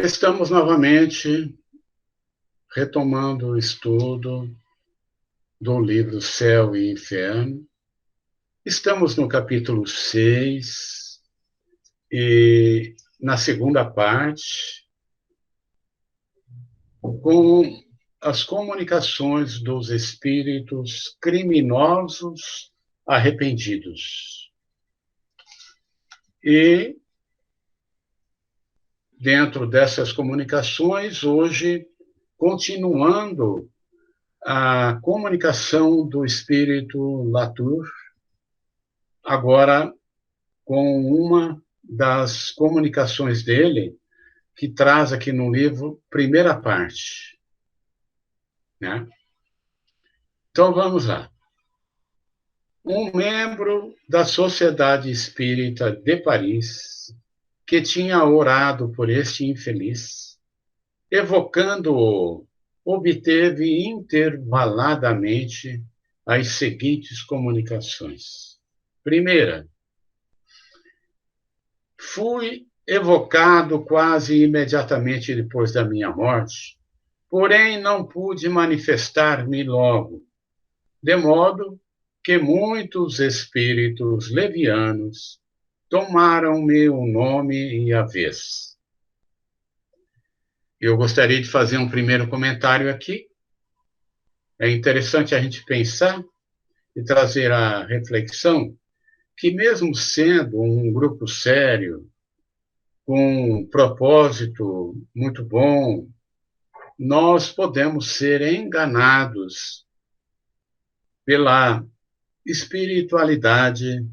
Estamos novamente retomando o estudo do livro Céu e Inferno. Estamos no capítulo 6 e na segunda parte, com as comunicações dos espíritos criminosos arrependidos. E, dentro dessas comunicações, hoje, continuando a comunicação do espírito Latour, agora com uma das comunicações dele, que traz aqui no livro, primeira parte. Né? Então, vamos lá. Um membro da Sociedade Espírita de Paris, que tinha orado por este infeliz, evocando-o, obteve intervaladamente as seguintes comunicações. Primeira, fui evocado quase imediatamente depois da minha morte, porém não pude manifestar-me logo, de modo que muitos espíritos levianos tomaram meu nome e a vez. Eu gostaria de fazer um primeiro comentário aqui. É interessante a gente pensar e trazer a reflexão que, mesmo sendo um grupo sério, com um propósito muito bom, nós podemos ser enganados pela espiritualidade,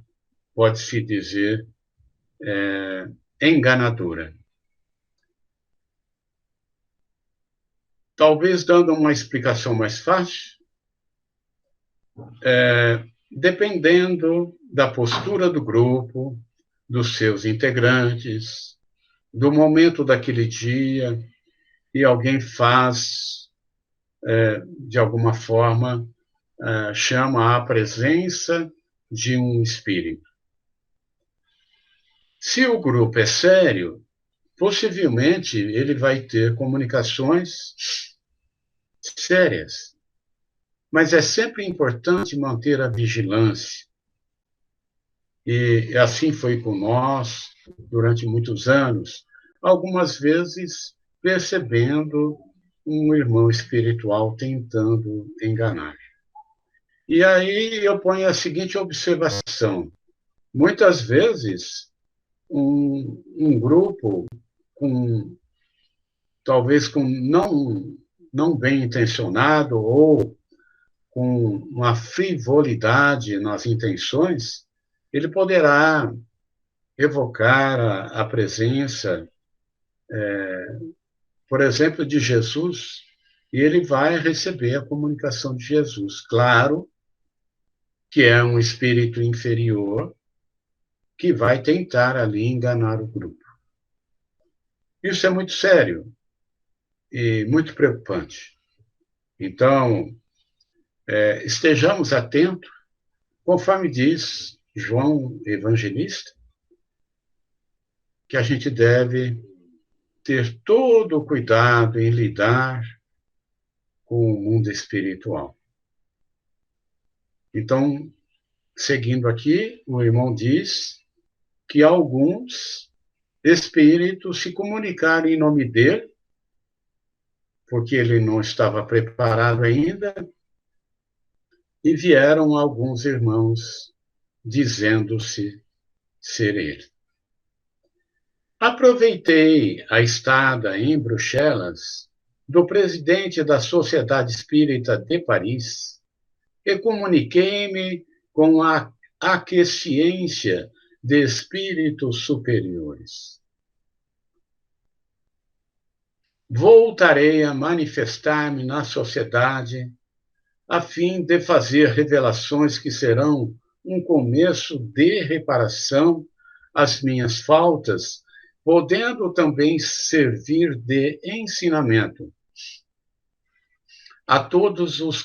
pode-se dizer, enganadora. Talvez dando uma explicação mais fácil, dependendo da postura do grupo, dos seus integrantes, do momento daquele dia, e alguém faz, de alguma forma, chama a presença de um espírito. Se o grupo é sério, possivelmente ele vai ter comunicações sérias. Mas é sempre importante manter a vigilância. E assim foi com nós durante muitos anos, algumas vezes percebendo um irmão espiritual tentando enganar. E aí eu ponho a seguinte observação. Muitas vezes, um grupo talvez não bem intencionado ou com uma frivolidade nas intenções, ele poderá evocar a presença, por exemplo, de Jesus, e ele vai receber a comunicação de Jesus. Claro que é um espírito inferior que vai tentar ali enganar o grupo. Isso é muito sério e muito preocupante. Então, estejamos atentos, conforme diz João Evangelista, que a gente deve ter todo o cuidado em lidar com o mundo espiritual. Então, seguindo aqui, o irmão diz que alguns espíritos se comunicaram em nome dele, porque ele não estava preparado ainda, e vieram alguns irmãos dizendo-se ser ele. Aproveitei a estada em Bruxelas do presidente da Sociedade Espírita de Paris e comuniquei-me com a aquiescência de espíritos superiores. Voltarei a manifestar-me na sociedade a fim de fazer revelações que serão um começo de reparação às minhas faltas, podendo também servir de ensinamento a todos os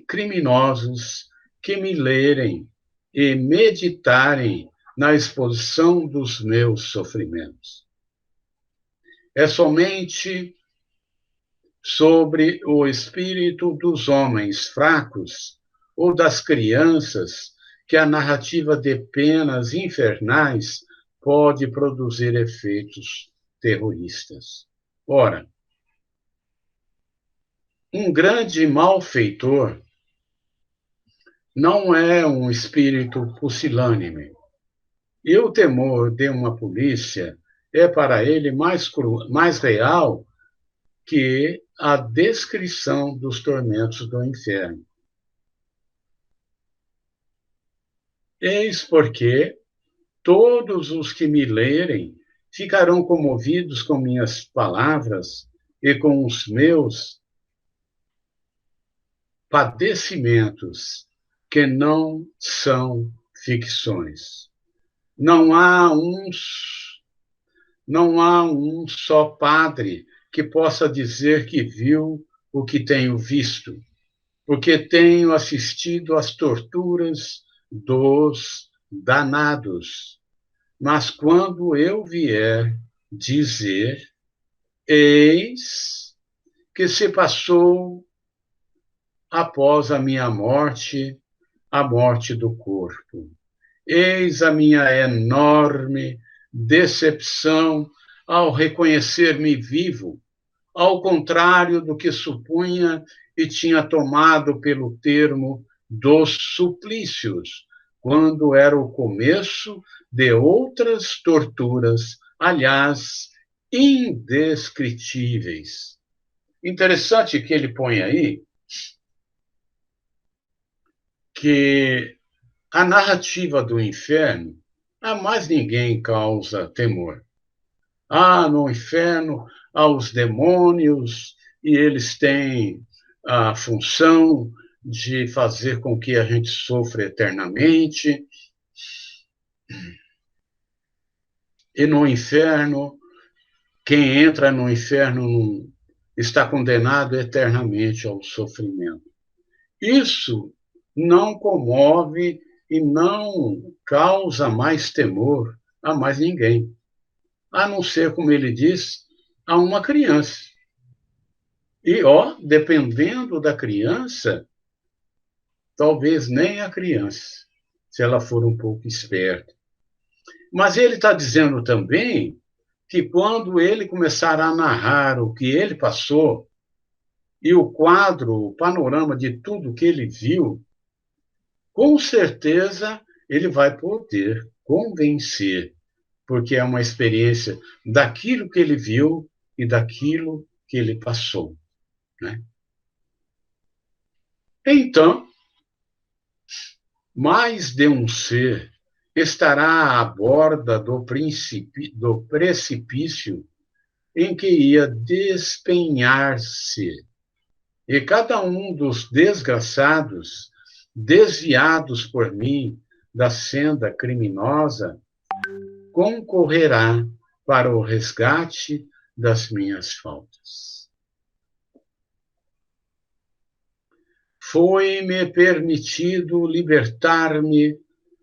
criminosos que me lerem e meditarem na exposição dos meus sofrimentos. É somente sobre o espírito dos homens fracos ou das crianças que a narrativa de penas infernais pode produzir efeitos terroristas. Ora, um grande malfeitor não é um espírito pusilânime. E o temor de uma polícia é para ele mais real que a descrição dos tormentos do inferno. Eis porque todos os que me lerem ficarão comovidos com minhas palavras e com os meus padecimentos, que não são ficções. Não há um só padre que possa dizer que viu o que tenho visto, porque tenho assistido às torturas dos danados. Mas quando eu vier dizer, eis que se passou após a minha morte, a morte do corpo. Eis a minha enorme decepção ao reconhecer-me vivo, ao contrário do que supunha e tinha tomado pelo termo dos suplícios, quando era o começo de outras torturas, aliás, indescritíveis. Interessante que ele põe aí que a narrativa do inferno, a mais ninguém causa temor. No inferno há os demônios e eles têm a função de fazer com que a gente sofra eternamente. E no inferno, quem entra no inferno está condenado eternamente ao sofrimento. Isso não comove e não causa mais temor a mais ninguém, a não ser, como ele diz, a uma criança. E, dependendo da criança, talvez nem a criança, se ela for um pouco esperta. Mas ele está dizendo também que quando ele começar a narrar o que ele passou, e o quadro, o panorama de tudo que ele viu, com certeza ele vai poder convencer, porque é uma experiência daquilo que ele viu e daquilo que ele passou, né? Então, mais de um ser estará à borda do precipício em que ia despenhar-se, e cada um dos desgraçados, desviados por mim da senda criminosa, concorrerá para o resgate das minhas faltas. Foi-me permitido libertar-me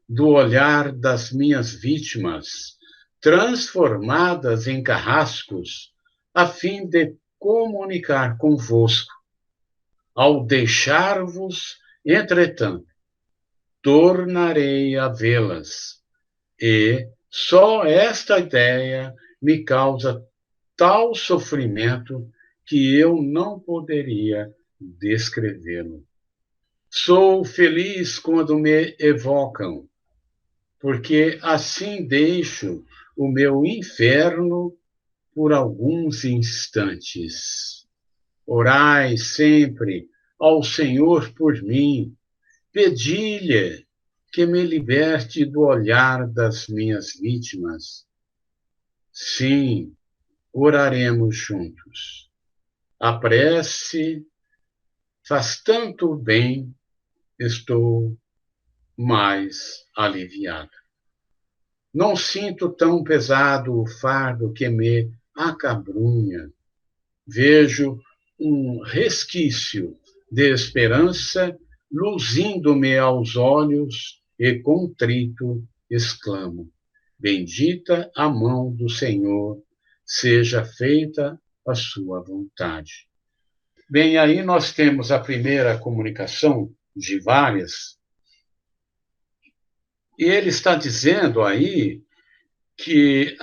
do olhar das minhas vítimas, transformadas em carrascos, a fim de comunicar convosco. Ao deixar-vos, entretanto, tornarei a vê-las, e só esta ideia me causa tal sofrimento que eu não poderia descrevê-lo. Sou feliz quando me evocam, porque assim deixo o meu inferno por alguns instantes. Orai sempre ao Senhor por mim, pedi-lhe que me liberte do olhar das minhas vítimas. Sim, oraremos juntos. A prece faz tanto bem, estou mais aliviado. Não sinto tão pesado o fardo que me acabrunha. Vejo um resquício de esperança luzindo-me aos olhos e contrito exclamo: bendita a mão do Senhor seja feita a sua vontade. Bem, aí nós temos a primeira comunicação de várias, e ele está dizendo aí que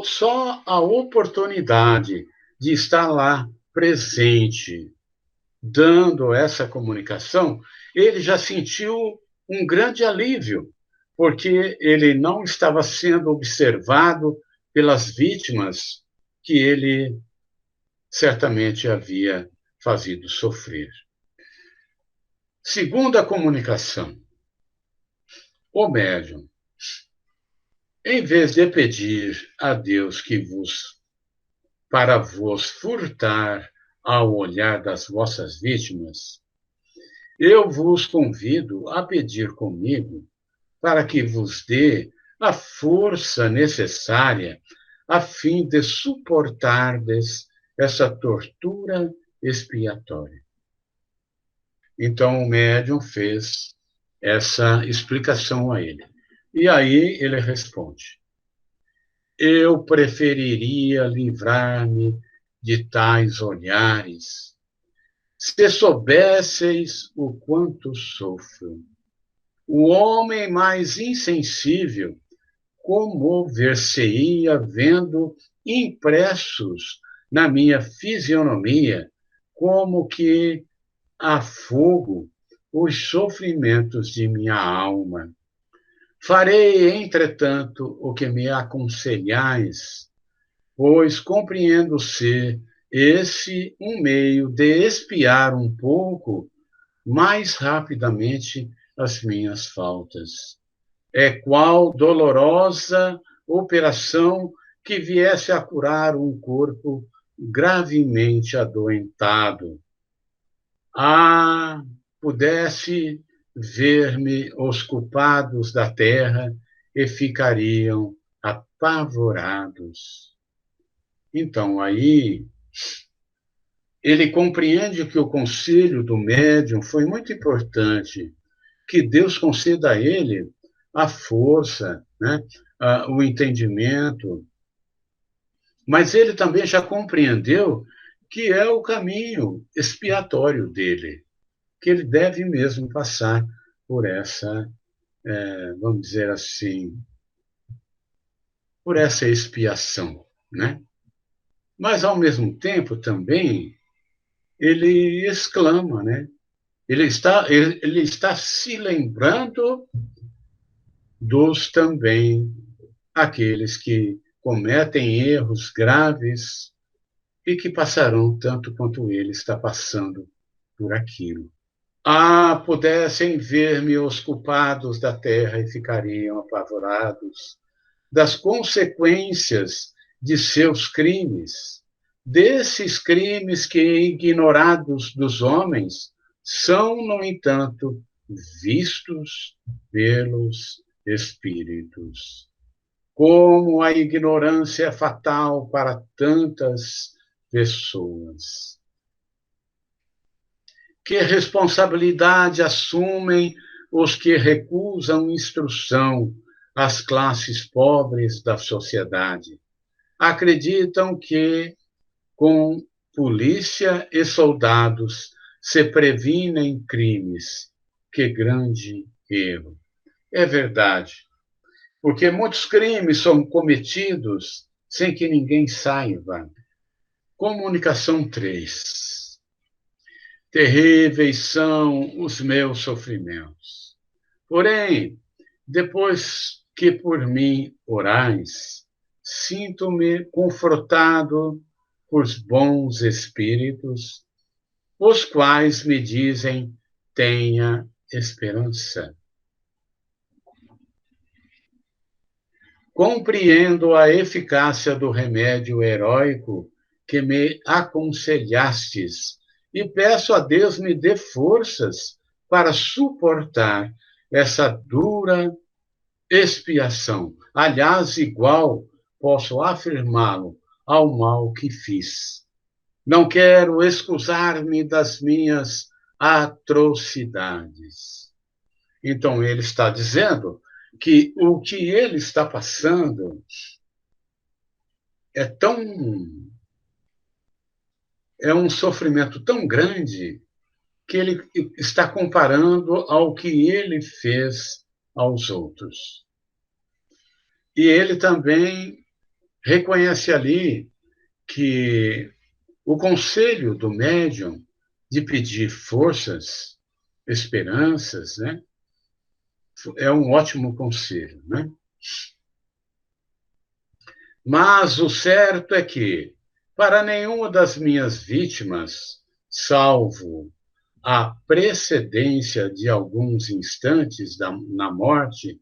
só a oportunidade de estar lá presente, dando essa comunicação, ele já sentiu um grande alívio, porque ele não estava sendo observado pelas vítimas que ele certamente havia fazido sofrer. Segunda comunicação, o médium, em vez de pedir a Deus para vos furtar ao olhar das vossas vítimas, eu vos convido a pedir comigo para que vos dê a força necessária a fim de suportardes essa tortura expiatória. Então o médium fez essa explicação a ele. E aí ele responde: eu preferiria livrar-me de tais olhares, se soubesseis o quanto sofro. O homem mais insensível comover-se-ia vendo impressos na minha fisionomia, como que a fogo, os sofrimentos de minha alma. Farei, entretanto, o que me aconselhais, pois compreendo ser esse um meio de expiar um pouco mais rapidamente as minhas faltas. É qual dolorosa operação que viesse a curar um corpo gravemente adoentado. Ah, pudesse ver-me os culpados da terra e ficariam apavorados. Então, aí, ele compreende que o conselho do médium foi muito importante, que Deus conceda a ele a força, né, o entendimento, mas ele também já compreendeu que é o caminho expiatório dele, que ele deve mesmo passar por essa, vamos dizer assim, por essa expiação, né? Mas, ao mesmo tempo, também, ele exclama, né? Ele está se lembrando dos também aqueles que cometem erros graves e que passarão tanto quanto ele está passando por aquilo. Ah, pudessem ver-me os culpados da terra e ficariam apavorados das consequências de seus crimes, desses crimes que, ignorados dos homens, são, no entanto, vistos pelos espíritos. Como a ignorância é fatal para tantas pessoas. Que responsabilidade assumem os que recusam instrução às classes pobres da sociedade? Acreditam que, com polícia e soldados, se previnem crimes. Que grande erro! É verdade, porque muitos crimes são cometidos sem que ninguém saiba. Comunicação 3. Terríveis são os meus sofrimentos. Porém, depois que por mim orais, sinto-me confortado por bons espíritos, os quais me dizem: tenha esperança. Compreendo a eficácia do remédio heróico que me aconselhastes e peço a Deus me dê forças para suportar essa dura expiação. Aliás, igual, posso afirmá-lo, ao mal que fiz. Não quero excusar-me das minhas atrocidades. Então, ele está dizendo que o que ele está passando é tão é um sofrimento tão grande que ele está comparando ao que ele fez aos outros. E ele também reconhece ali que o conselho do médium de pedir forças, esperanças, né, é um ótimo conselho, né? Mas o certo é que, para nenhuma das minhas vítimas, salvo a precedência de alguns instantes na morte,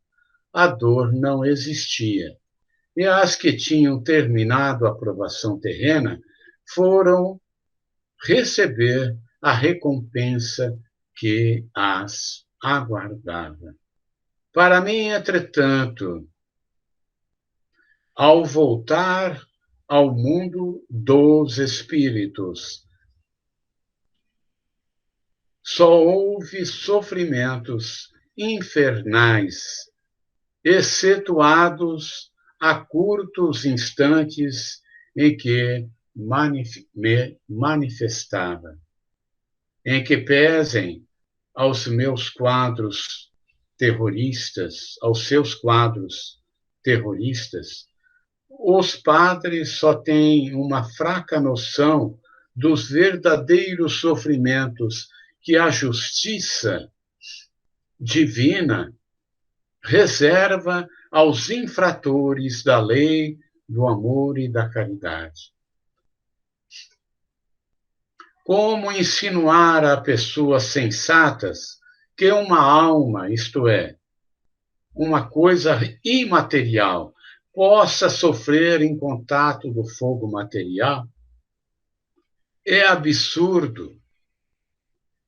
a dor não existia. E as que tinham terminado a provação terrena foram receber a recompensa que as aguardava. Para mim, entretanto, ao voltar ao mundo dos espíritos, só houve sofrimentos infernais, excetuados a curtos instantes em que me manifestava, em que pesem aos meus quadros terroristas, aos seus quadros terroristas, os padres só têm uma fraca noção dos verdadeiros sofrimentos que a justiça divina reserva aos infratores da lei, do amor e da caridade. Como insinuar a pessoas sensatas que uma alma, isto é, uma coisa imaterial, possa sofrer em contato do fogo material? É absurdo.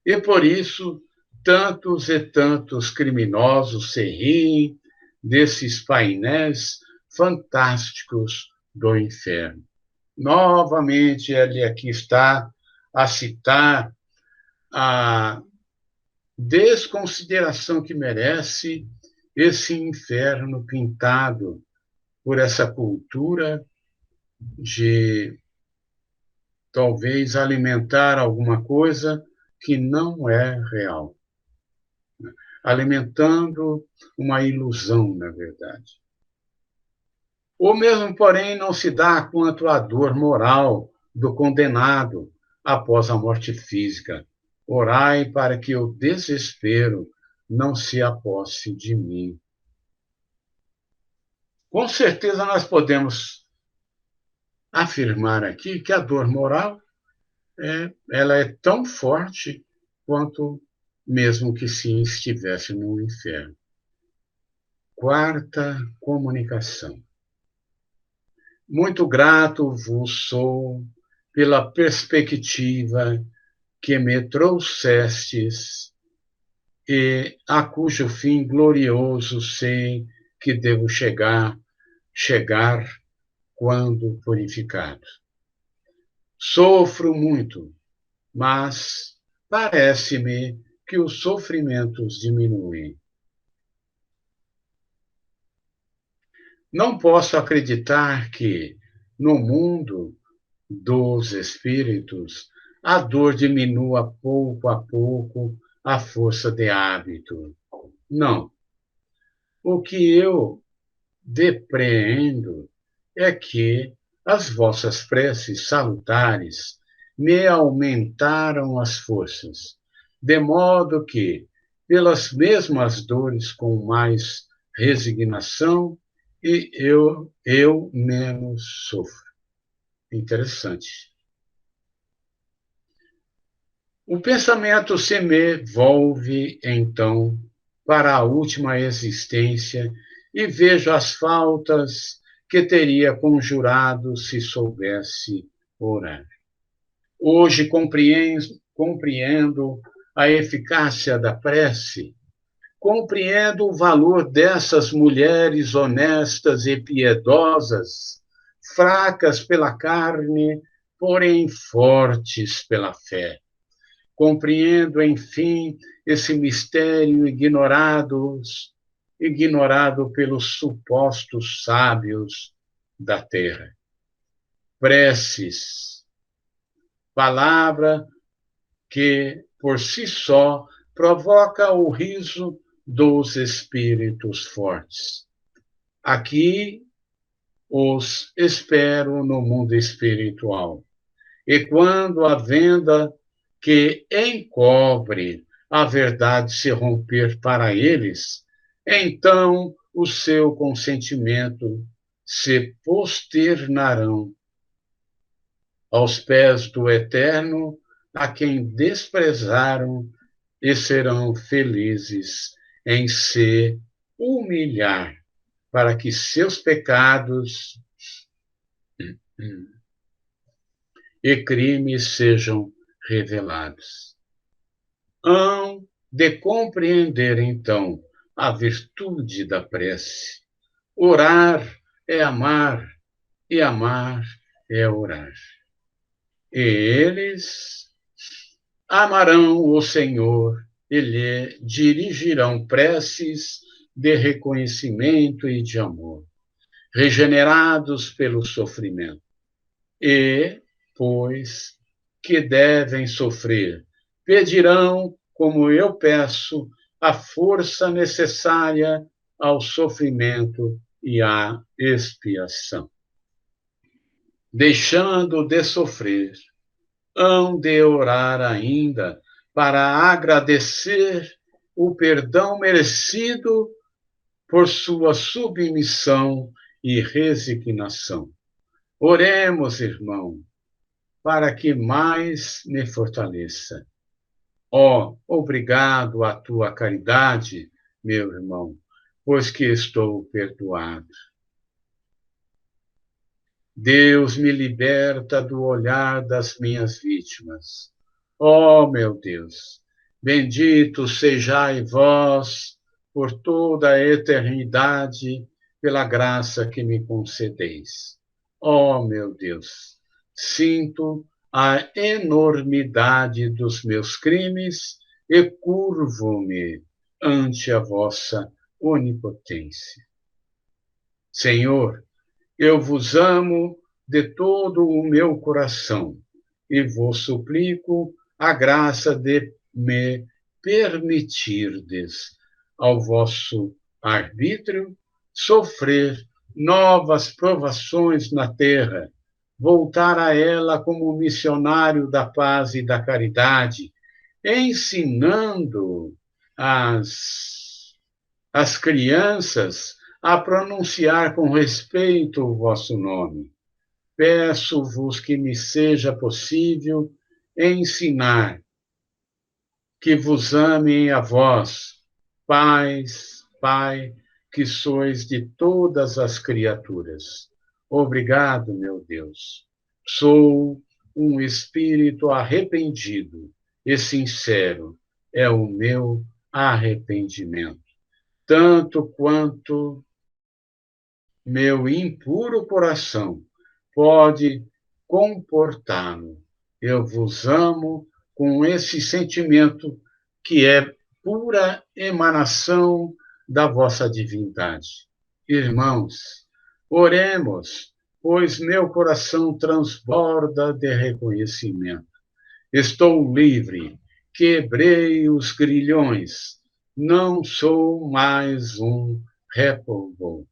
E por isso, tantos e tantos criminosos se riem desses painéis fantásticos do inferno. Novamente, ele aqui está a citar a desconsideração que merece esse inferno pintado por essa cultura de talvez alimentar alguma coisa que não é real, alimentando uma ilusão, na verdade. O mesmo, porém, não se dá quanto à dor moral do condenado após a morte física. Orai para que o desespero não se aposse de mim. Com certeza nós podemos afirmar aqui que a dor moral ela é tão forte quanto mesmo que se estivesse no inferno. Quarta comunicação. Muito grato vos sou pela perspectiva que me trouxestes e a cujo fim glorioso sei que devo chegar quando purificado. Sofro muito, mas parece-me que os sofrimentos diminuem. Não posso acreditar que, no mundo dos espíritos, a dor diminua pouco a pouco à força de hábito. Não. O que eu depreendo é que as vossas preces salutares me aumentaram as forças, de modo que, pelas mesmas dores com mais resignação, eu menos sofro. Interessante. O pensamento se me volve, então, para a última existência e vejo as faltas que teria conjurado se soubesse orar. Hoje compreendo a eficácia da prece, compreendo o valor dessas mulheres honestas e piedosas, fracas pela carne, porém fortes pela fé. Compreendo, enfim, esse mistério ignorado pelos supostos sábios da terra. preces, palavra que, por si só, provoca o riso dos espíritos fortes. Aqui os espero no mundo espiritual. E quando a venda que encobre a verdade se romper para eles, então o seu consentimento se posternarão aos pés do Eterno, a quem desprezaram, e serão felizes em se humilhar, para que seus pecados e crimes sejam revelados. Hão de compreender, então, a virtude da prece. Orar é amar, e amar é orar. E eles amarão o Senhor e lhe dirigirão preces de reconhecimento e de amor, regenerados pelo sofrimento. E, pois que devem sofrer, pedirão, como eu peço, a força necessária ao sofrimento e à expiação. Deixando de sofrer, hão de orar ainda para agradecer o perdão merecido por sua submissão e resignação. Oremos, irmão, para que mais me fortaleça. Ó, obrigado à tua caridade, meu irmão, pois que estou perdoado. Deus me liberta do olhar das minhas vítimas. Ó, meu Deus, bendito sejais vós por toda a eternidade, pela graça que me concedeis. Ó, meu Deus, sinto a enormidade dos meus crimes e curvo-me ante a vossa onipotência. Senhor, eu vos amo de todo o meu coração e vos suplico a graça de me permitirdes, ao vosso arbítrio, sofrer novas provações na terra, voltar a ela como missionário da paz e da caridade, ensinando as crianças a pronunciar com respeito o vosso nome. Peço-vos que me seja possível ensinar que vos amem a vós, pais, Pai, que sois de todas as criaturas. Obrigado, meu Deus. Sou um espírito arrependido e sincero. É o meu arrependimento. Tanto quanto meu impuro coração pode comportá-lo. Eu vos amo com esse sentimento que é pura emanação da vossa divindade. Irmãos, oremos, pois meu coração transborda de reconhecimento. Estou livre, quebrei os grilhões, não sou mais um réprobo.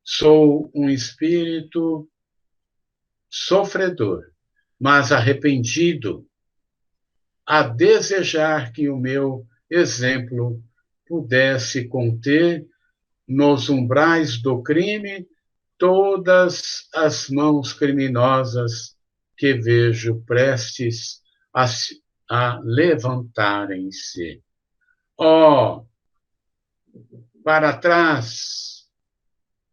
Sou um espírito sofredor, mas arrependido, a desejar que o meu exemplo pudesse conter, nos umbrais do crime, todas as mãos criminosas que vejo prestes a levantarem-se. Ó, para trás,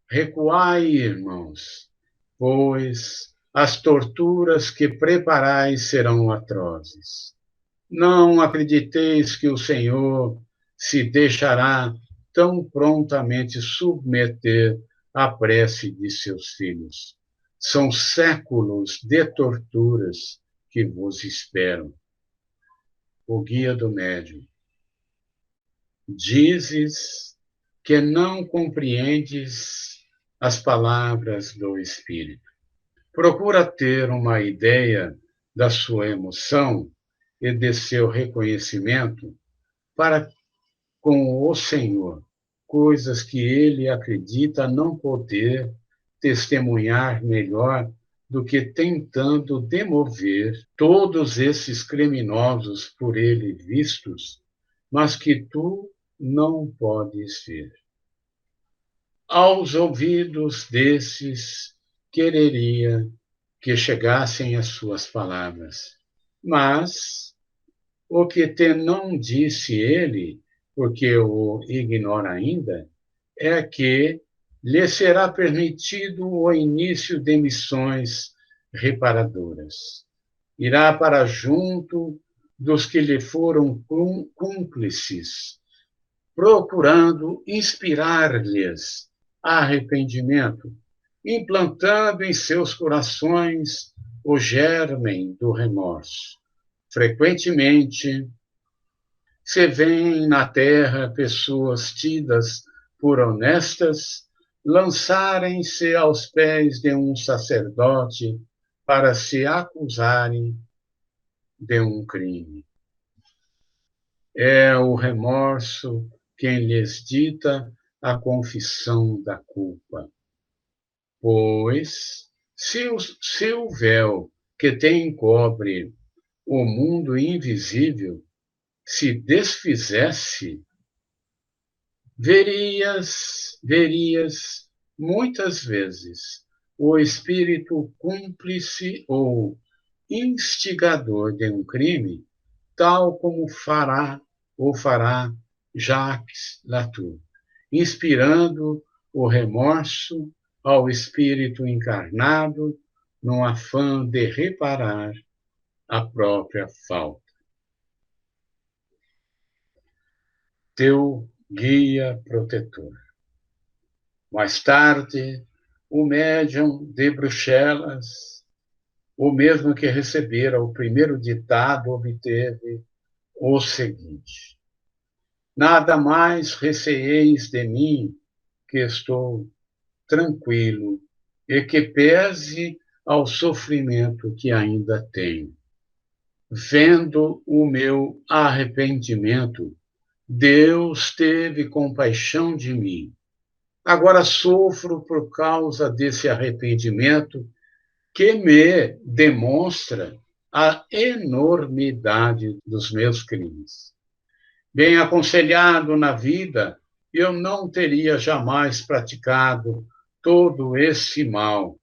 recuai, irmãos, pois as torturas que preparais serão atrozes. Não acrediteis que o Senhor se deixará tão prontamente submeter à prece de seus filhos. São séculos de torturas que vos esperam. O guia do médium. Dizes que não compreendes as palavras do Espírito. procura ter uma ideia da sua emoção e de seu reconhecimento para com o Senhor, coisas que ele acredita não poder testemunhar melhor do que tentando demover todos esses criminosos por ele vistos, mas que tu não podes ver. Aos ouvidos desses, quereria que chegassem as suas palavras, mas o que te não disse ele, porque o ignora ainda, é que lhe será permitido o início de missões reparadoras. Irá para junto dos que lhe foram cúmplices, procurando inspirar-lhes arrependimento, implantando em seus corações o germen do remorso. Frequentemente, se vêem na terra pessoas tidas por honestas lançarem-se aos pés de um sacerdote para se acusarem de um crime. É o remorso quem lhes dita a confissão da culpa. Pois, se o véu que te encobre o mundo invisível se desfizesse, verias muitas vezes o espírito cúmplice ou instigador de um crime, tal como fará Jacques Latour, inspirando o remorso ao espírito encarnado no afã de reparar a própria falta. Teu guia protetor. Mais tarde, o médium de Bruxelas, o mesmo que recebera o primeiro ditado, obteve o seguinte: nada mais receeis de mim, que estou tranquilo, e que pese ao sofrimento que ainda tenho. Vendo o meu arrependimento, Deus teve compaixão de mim. Agora sofro por causa desse arrependimento que me demonstra a enormidade dos meus crimes. Bem aconselhado na vida, eu não teria jamais praticado todo esse mal,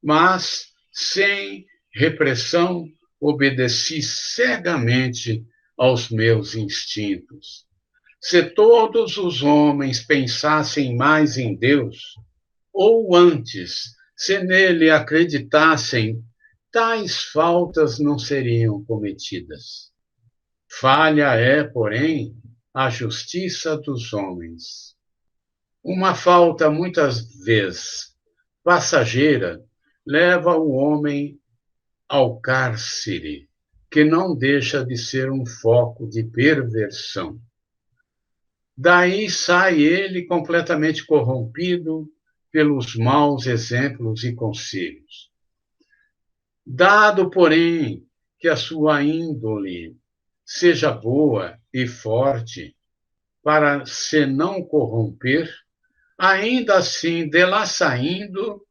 mas, sem repressão, obedeci cegamente aos meus instintos. Se todos os homens pensassem mais em Deus, ou antes, se nele acreditassem, tais faltas não seriam cometidas. Falha é, porém, a justiça dos homens. Uma falta, muitas vezes passageira, leva o homem ao cárcere, que não deixa de ser um foco de perversão. Daí sai ele completamente corrompido pelos maus exemplos e conselhos. Dado, porém, que a sua índole seja boa e forte, para se não corromper, ainda assim, de lá saído,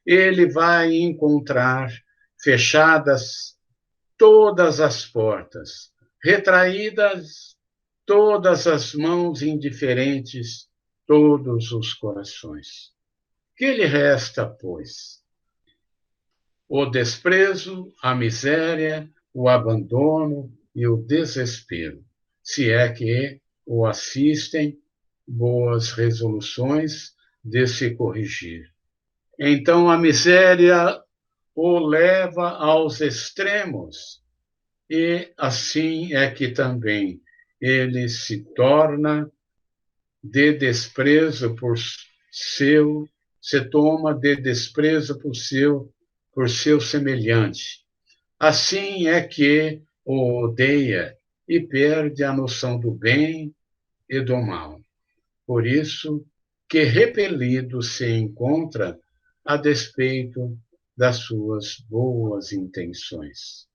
ele vai encontrar fechadas todas as portas, retraídas todas as mãos indiferentes, todos os corações. Que lhe resta, pois? O desprezo, a miséria, o abandono e o desespero, se é que o assistem boas resoluções de se corrigir. Então a miséria o leva aos extremos, e assim é que também ele se torna de desprezo se toma de desprezo por seu semelhante. Assim é que o odeia e perde a noção do bem e do mal. Por isso que repelido se encontra a despeito das suas boas intenções.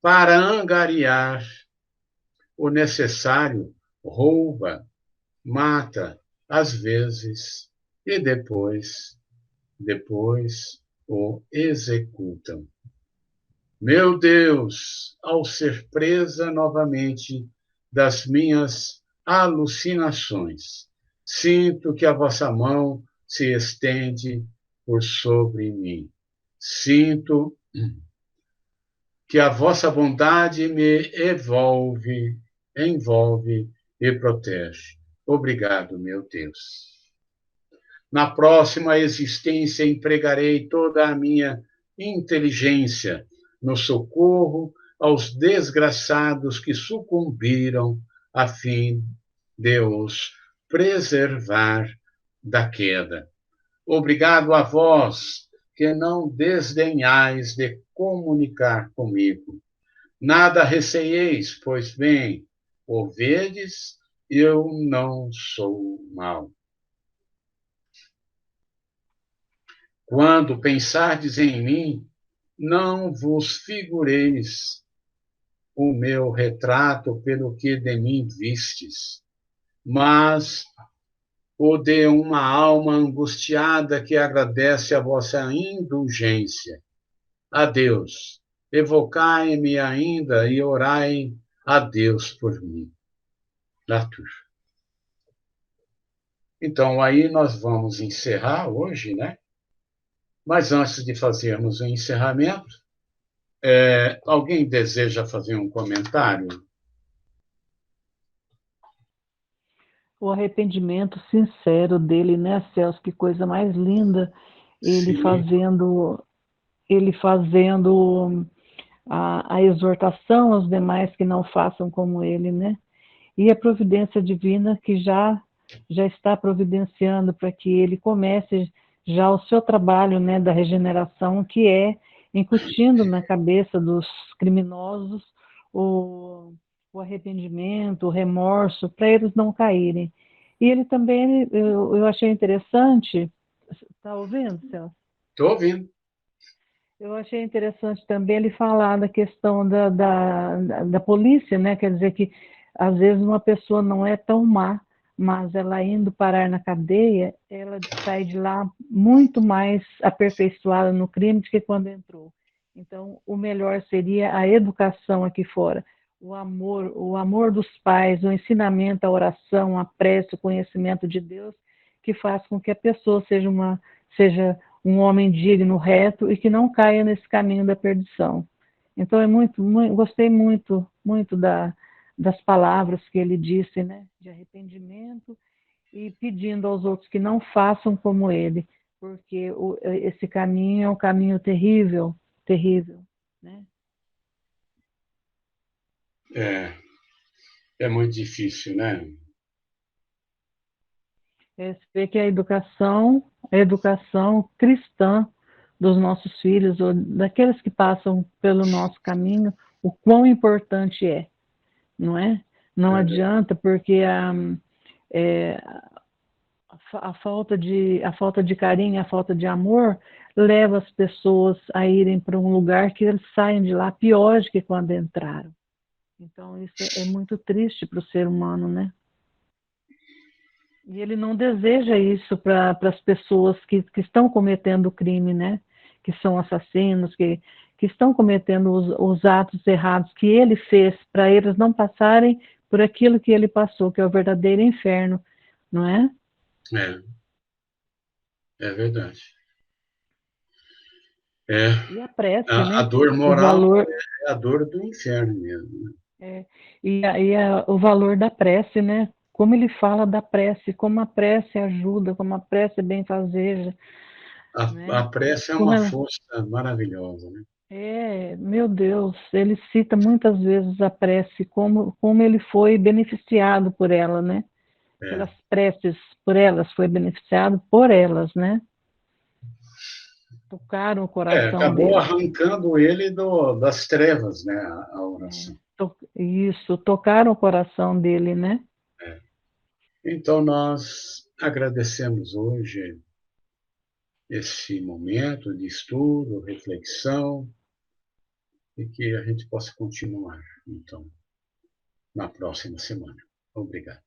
Para angariar o necessário, rouba, mata, às vezes, e depois o executam. Meu Deus, ao ser presa novamente das minhas alucinações, sinto que a vossa mão se estende por sobre mim. Sinto que a vossa bondade me envolve e protege. Obrigado, meu Deus. Na próxima existência empregarei toda a minha inteligência no socorro aos desgraçados que sucumbiram a fim de os preservar da queda. Obrigado a vós que não desdenhais de comunicar comigo. Nada receieis, pois bem, o vedes, eu não sou mau. Quando pensardes em mim, não vos figureis o meu retrato pelo que de mim vistes, mas o de uma alma angustiada que agradece a vossa indulgência. A Deus, evocai-me ainda e orai a Deus por mim. Arthur. Então, aí nós vamos encerrar hoje, né? Mas antes de fazermos o encerramento, alguém deseja fazer um comentário? O arrependimento sincero dele, né, Celso? Que coisa mais linda, ele Sim. fazendo, ele fazendo a exortação aos demais que não façam como ele, né? E a providência divina que já está providenciando para que ele comece já o seu trabalho, né, da regeneração, que é incutindo na cabeça dos criminosos o, o arrependimento, o remorso, para eles não caírem. E ele também, eu achei interessante, está ouvindo, Celso? Estou ouvindo. Eu achei interessante também ele falar da questão da polícia, né? Quer dizer que às vezes uma pessoa não é tão má, mas ela indo parar na cadeia, ela sai de lá muito mais aperfeiçoada no crime do que quando entrou. Então, o melhor seria a educação aqui fora, o amor dos pais, o ensinamento, a oração, a prece, o conhecimento de Deus, que faz com que a pessoa seja um homem digno, reto e que não caia nesse caminho da perdição. Então gostei muito das palavras que ele disse, né, de arrependimento e pedindo aos outros que não façam como ele, porque esse caminho é um caminho terrível, terrível, né? É muito difícil, né? Você vê que a educação cristã dos nossos filhos, ou daqueles que passam pelo nosso caminho, o quão importante é, não é? Não É, adianta, porque é, a falta de carinho, a falta de amor, leva as pessoas a irem para um lugar que eles saem de lá piores que quando entraram. Então, isso é muito triste para o ser humano, né? E ele não deseja isso para as pessoas que estão cometendo o crime, né? Que são assassinos, que estão cometendo os atos errados que ele fez, para eles não passarem por aquilo que ele passou, que é o verdadeiro inferno, não é? é, é verdade. É, E a prece, a né? dor O moral valor, é a dor do inferno mesmo. é, o valor da prece, né? Como ele fala da prece, como a prece ajuda, como a prece benfazeja, A né? prece é Como uma ela, força maravilhosa, né? Meu Deus, ele cita muitas vezes a prece, como ele foi beneficiado por ela, né? É, Pelas preces por elas, foi beneficiado por elas, né? Tocaram o coração acabou dele. arrancando ele das trevas, né? A É, oração. isso, tocaram o coração dele, né? É. Então, nós agradecemos hoje esse momento de estudo, reflexão, e que a gente possa continuar, então, na próxima semana. Obrigado.